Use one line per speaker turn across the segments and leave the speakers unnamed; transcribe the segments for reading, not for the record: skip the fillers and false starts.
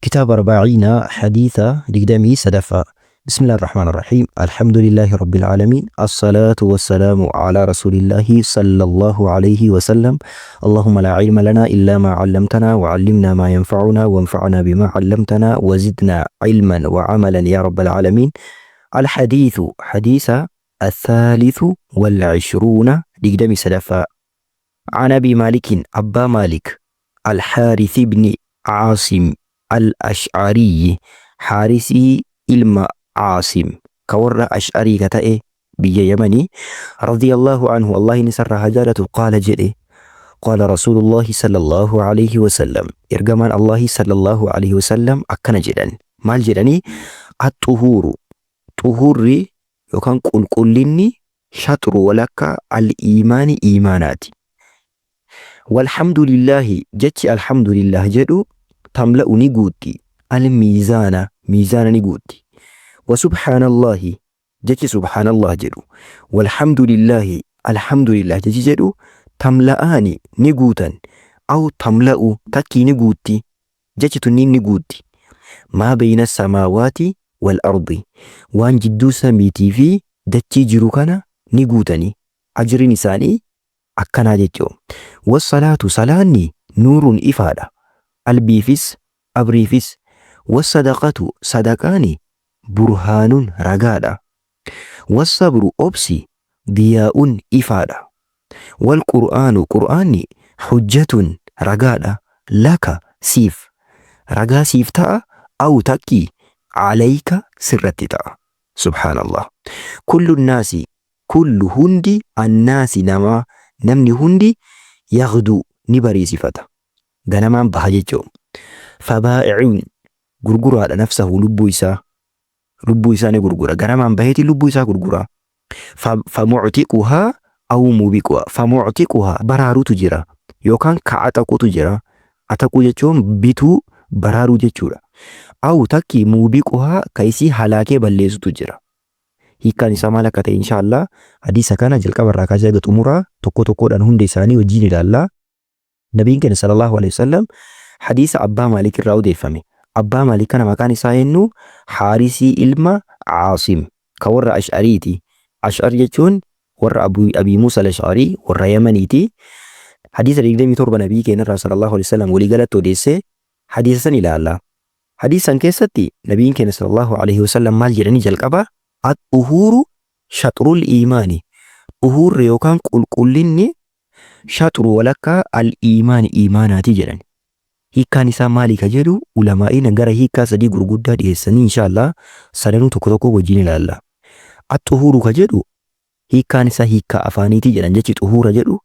كتاب 40 حديثة لقدامي سدفة. بسم الله الرحمن الرحيم. الحمد لله رب العالمين، الصلاة والسلام على رسول الله صلى الله عليه وسلم. اللهم لا علم لنا إلا ما علمتنا، وعلمنا ما ينفعنا، وانفعنا بما علمتنا، وزدنا علما وعملا يا رب العالمين. الحديث حديث الثالث والعشرون لقدامي سدفة. عن أبي مالك أبا مالك الحارث بن عاصم الأشعري، حارسي إلما عاصم كور أشعري كتئ بي يمني، رضي الله عنه الله نسر هجالة. قال جئ قال رسول الله صلى الله عليه وسلم، إرجمان الله صلى الله عليه وسلم أكن جدًا مال جدني. الطهور طهوري يكون كلني شطر ولك الإيمان إيماناتي. والحمد لله جت الحمد لله جدو تملأ نيجوتي الميزان ميزان نيجوتي. وسبحان الله جت سبحان الله جدو. والحمد لله الحمد لله جت جدو تملأني نيجوتا أو تملأ تكي نيجوتي جت تنين نيجوتي. ما بين السماوات والأرض وان جدو سميتي في دتي جروكنا نيجوتني أجر نساني أكنا جتو. والصلاة صلاني نور إفادة البيفس أبريفس. والصدقة صدقاني برهان رقادة. والصبر أبسي ضياء إفادة. والقرآن قرآني حجة رقادة لك سيف رقا سيف تاء أو تكي عليك سرت تاء. سبحان الله. كل الناس كل هندي الناس نمني هندي يغدو نبري صفته غنمان بهججو. فبائعون غرغرا على نفسه لبو إسا غرغرا غنمان بهيتي لبو إسا غرغرا. فمعتقها أو موبقها. فمعتقها برارو تجرا يوكان كأتاكو تجرا. أتاكو جتشون بيتو برارو جتشورا. أو تكي موبقها كيسي حلاكي بليسو تجرا. hiikaan isaa maal akka ta'e inshaallah hadiisa kana jalqabarraa kaasee hanga xumuraa tokko tokkoodhaan hunda isaanii wajjin ilaalla. Nabiin keenya sallallahu alaihi wasallam hadiisa abbaa maalik irraa odeeffame. Abbaa maalik kana maqaan isaa eenyu? Haarisii ilma Caasim ka warra Ash'ariiti. Ash'ar jechuun warra Abii Muusaa al-Ash'arii warra Yamaniiti. Hadiisa 27 nabii keenya irraa sallallahu alaihi wasallam walii galatti odeessee hadiisa san ilaalla. Hadiisan keessatti nabiin keenya sallallahu alaihi wasallam maal jedhanii jalqaba? الطهور شطر الإيمان. طهور يوكان قل شطر ولك الإيمان إيماناتي جلن. هيكا نسا مالك جلو علمائي نغر هيكا صديق رغودا ديساني إن شاء الله سننو تكتوكو وجيني لله. الطهور كجلو هيكا نسا هيكا أفانيتي جلن جيش طهور جلو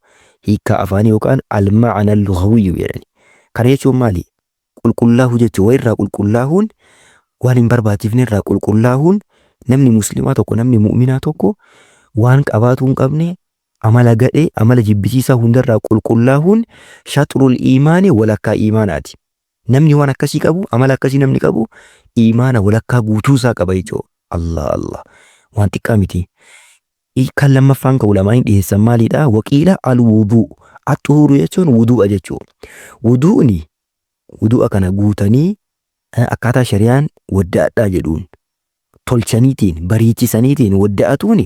هيكا أفاني يوكان المعنى اللغوي جلن كريتو مالي قل الله جيش ويرا قل اللهون وان برباتي فنرا قل اللهون. namni muslimaa tokko namni mu'minaa tokko waan qabaatu hin qabne amala gadhee amala jibbisiisaa hundarraa qulqullaa'uun shatrul iimaanii walakkaa iimaanaati. Namni waan akkasii qabu amala akkasii namni qabu iimaana walakkaa guutuusaa qaba jechuudha. Allah waan xiqqaa miti. Kan lammaffaan ka ulamaa'in dhiyeessan maalidha? Waqiila al-wuduu. At-tuhuru jechuun wuduu'a jechuudha. Wuduu'ni wuduu'a kana guutanii akkaataa shari'aan wadda'adhaa jedhuun tolchaniitiin bariichisaniitiin wadda'atuuni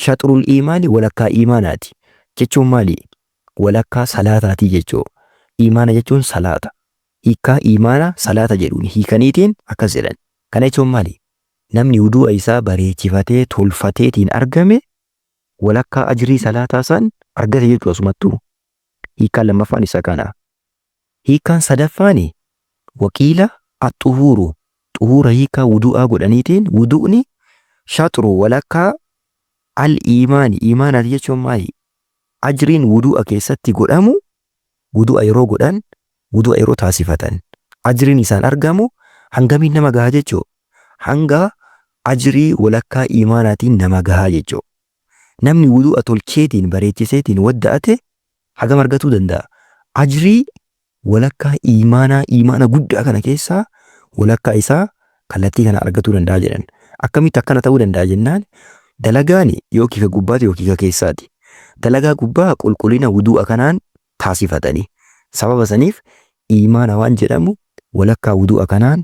shatrul iimaanii walakkaa iimaanaati jechuun maali? Walakkaa salaataati jechuu. Iimaana jechuun salaata. Hiikaa iimaana salaata jedhuun hiikaniitiin akkas jedhan. Kana jechuun maali? Namni wuduu'a isaa bareechifatee tolfateetiin argame walakkaa ajrii salaataa san argate jechuu asumattuu. Hiikaan lammaffaan isa kana. Hiikaan sadaffaani waqiila at-tuhuru. Tuhura hiikaa wudu'aa godhaniitiin wudu'ni shatru walakkaa al-iimaani iimaanaati jechuun maali? Ajriin wudu'a keessatti godhamu wudu'a yeroo godhan wudu'a yeroo taasifatan ajriin isaan argamu hangamiin nama gahaa jechuu? Hanga ajrii walakkaa iimaanaatiin nama gahaa jechuu. Namni wudu'a tolcheetiin bareechiseetiin wadda'ate hagam argatuu danda'a? Ajrii walakkaa iimaana guddaa kana keessaa walakkaa isaa kallattii kana argatuu danda'a jedhan. Akkamitti akkana ta'uu danda'a jennaan dalagaani yoo kiika gubbaati yoo kiika keessaati. Dalagaa gubbaa qulqullina wudu'a kanaan taasifatanii sababa saniif iimaana waan jedhamu walakkaa wudu'a kanaan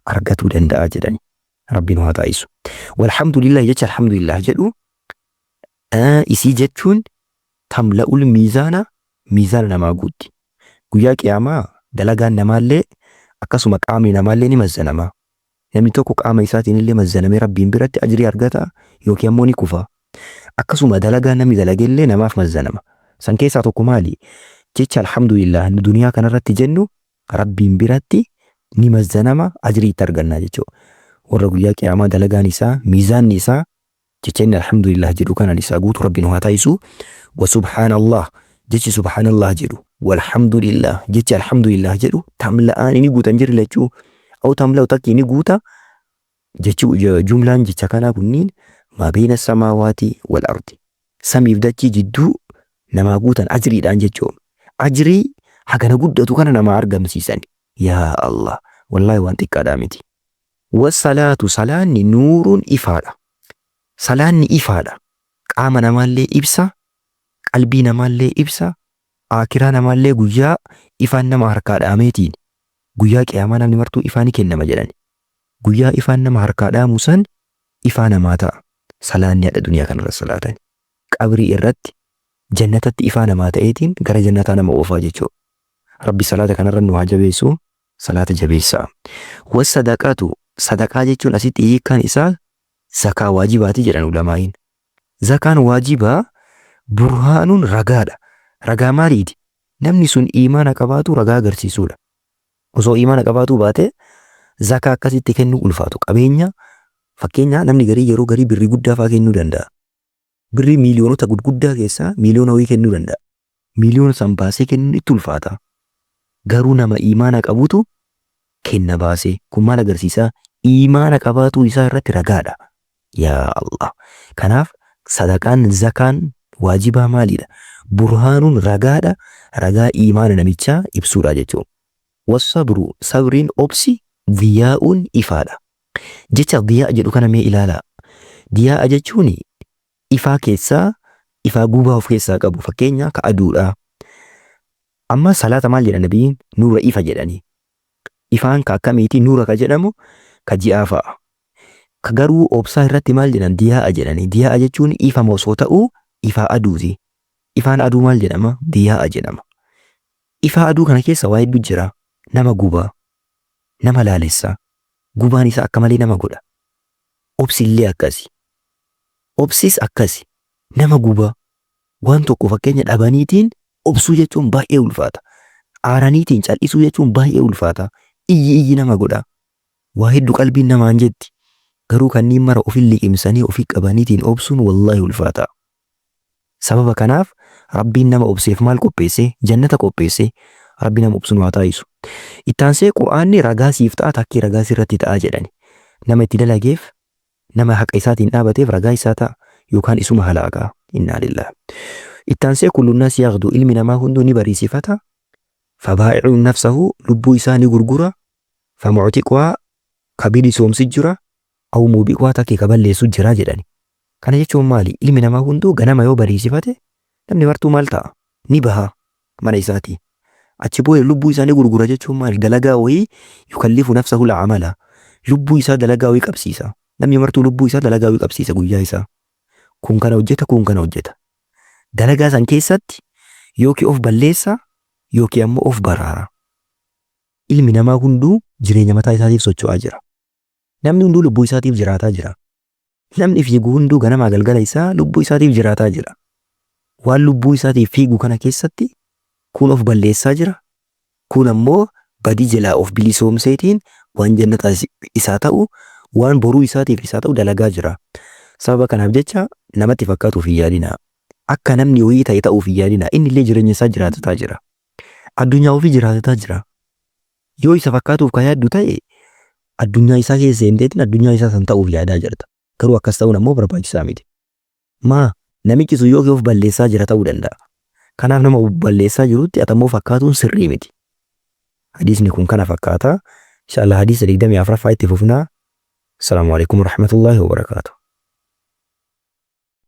argatuu danda'a jedhani. Rabbiin haa taa'isu. Walhamdulillah jecha alhamdulillah jedhu isii jechuun tamla'ul miizaana namaa guutti. Guyyaa qiyaamaa dalagaan namaallee akkasuma qaamni namaallee ni mazzanama. Namni tokko qaama isaatiin illee mazzanamee Rabbiin biratti ajrii argata yookiin ammoo ni kufa. Akkasuma dalagaan namni dalagellee namaaf mazzanama. San keessaa tokko maali? Jecha alhamdulillah duniyaa kanarratti jennu Rabbiin biratti ni mazzanama ajrii itti arganna jechuudha. Warra guyyaa qiyaamaa dalagaan isaa miizaanni isaa jecha inni alhamdulillah jedhu kanaan isaa guutu Rabbiin haa taa'isu. Wa subhaanallah jechi subhaanallah jedhu walhamdulillah jechi alhamdulillah jedhu tamla'aan ni guutan jirre lechuu au tamla'u takki ni guuta jechuu jumlaan jecha kanaa kunniin maa beena samaawaati wal ardi samiif dachii jidduu namaa guutan ajriidhaan jechuu ajrii hagana guddatu kana namaa argamsiisan yaa Allah wallahi waan xiqqaadhaa miti. Wassalaatu salaanni nuuruun ifaadha. Salaanni ifaadha. Qaama namaallee ibsa, qalbii namaallee ibsa, akiraa namaallee guyyaa ifaan nama harkaa dhaameetiin guyyaa qiyaamaa namni martuu ifaan ni kennama jedhani. Guyyaa ifaan nama harkaa dhaamu san ifaa namaa ta'a. Salaanni hadha duniyaa kanarra salaatan. Qabrii irratti jannatatti ifaa namaa ta'eetiin gara jannataa nama oofaa jechuudha. Rabbi salaata kanarra nu haa jabeessu, salaata jabeessaa. Wassadaqatu sadaqaa jechuun asitti hiikkaan isaa zakaa waajibaati jedhan ulamaa'iin. Zakaan waajibaa burhaanuun ragaadha. Ragaa maaliiti? Namni sun iimaana qabaatu ragaa agarsiisuudha. Osoo iimaana qabaatu baate zakaa akkasitti kennuu ulfaatu. Qabeenya fakkeenya namni garii yeroo garii birrii guddaa fa'aa kennuu danda'a. Birrii miiliyoonota gurguddaa keessaa miiliyoona wayii kennuu danda'a. Miiliyoona san baasee kennuun itti ulfaata. Garuu nama iimaana qabutu kenna baasee kun maal agarsiisa? Iimaana qabaatu isaa irratti ragaadha. Yaa Allah. Kanaaf sadaqaan zakaan waajibaa maalidha? Burhaanuun ragaadha. Ragaa iimaana namichaa ibsuudha jechuudha. Wassabru sabriin obsi diyaa'uun ifaadha. Jecha diyaa jedhu kana mee ilaalaa. Diyaa jechuun ifaa keessaa ifaa gubaa of keessaa qabu fakkeenya ka aduudha. Amma salaata maal jedhan nabiin nuura ifa jedhanii. Ifaan ka akkamiiti nuura ka jedhamu ka ji'aa fa'a. Ka garuu obsaa irratti maal jedhan diyaa jedhanii. Diyaa jechuun ifa osoo ta'uu ifaa aduuti. Ifaan aduu maal jedhama? Diyaa jedhama. Ifaa aduu kana keessa waa hedduu jira. Nama gubaa, nama laalessa. Gubaan isaa akka malee nama godha. Obsillee akkasi. Obsis akkasi. Nama gubaa. Waan tokko fakkeenya dhabaniitiin obsuu jechuun baay'ee ulfaata. Aaraniitiin cal'isuu jechuun baay'ee ulfaata. Iyyi nama godha. Waa hedduu qalbiin namaan jetti. Garuu kanneen mara ofii liqimsanii ofii qabaniitiin obsuun wallahi ulfaata. Sababa kanaaf Rabbiin nama obseef maal qopheesse? Jannata qopheesse. Rabbi nama obsuun waa taa'isu. Ittaansee Qur'aanni ragaa siif ta'a takkii ragaa sirratti ta'a jedhani. Nama itti dalageef nama haqa isaatiin dhaabateef ragaa isaa ta'a yookaan isuma halaagaa. Innaa lillaah. Ittaansee kullu naas yaghdu ilmi namaa hunduu ni bariisifata. Fabaa'i'uun nafsahu lubbuu isaa ni gurgura. Famuctiqwaa kabili soomsi jira. Au muubiqwaa takkii kaballeessu jira jedhani. Kana jechuun maali? Ilmi namaa hunduu ganama yoo bariisifate namni martuu maal ta'a? Ni baha mana isaatii. Achi booda lubbuu isaa ni gurgura jechuun maali? Dalagaa wayii yukallifu nafsahu la'amala. Lubbuu isaa dalagaa wayii qabsiisa. Namni martuu lubbuu isaa dalagaa wayii qabsiisa guyyaa isaa. Kun kana hojjeta kun kana hojjeta. Dalagaa san keessatti yookiin of balleessa yookiin ammoo of baraara. Ilmi namaa hunduu jireenya mataa isaatiif socho'aa jira. Namni hunduu lubbuu isaatiif jiraataa jira. Namni fiigu hunduu ganamaa galgala isaa lubbuu isaatiif jiraataa jira. Waan lubbuu isaatiif fiigu kana keessatti kun of balleessaa jira. Kun ammoo badii jalaa of bilisoomseetiin waan jannata isaa ta'u waan boruu isaatiif isaa ta'u dalagaa jira. Sababa kanaaf jecha namatti fakkaatuuf hin yaadina. Akka namni wayii ta'e ta'uuf hin yaadina. Inni illee jireenya isaa jiraataa jira. Addunyaa ofii jiraataa jira. Yoo isa fakkaatuuf kan yaaddu ta'e addunyaa isaa keessa seenteetiin addunyaa isaa san ta'uuf yaadaa jirta. Garuu akkas ta'uun ammoo barbaachisaa miti. Namichi sun yoo of balleessaa jira ta'uu danda'a. Kanaaf nama balleessaa jirutti atammoo fakkaatuun sirrii miti. Hadiisni kun kana fakkaata. Inshallah hadiisa 24 itti fufnaa. Assalaamu alaikum warahmatullahi wabarakatuh.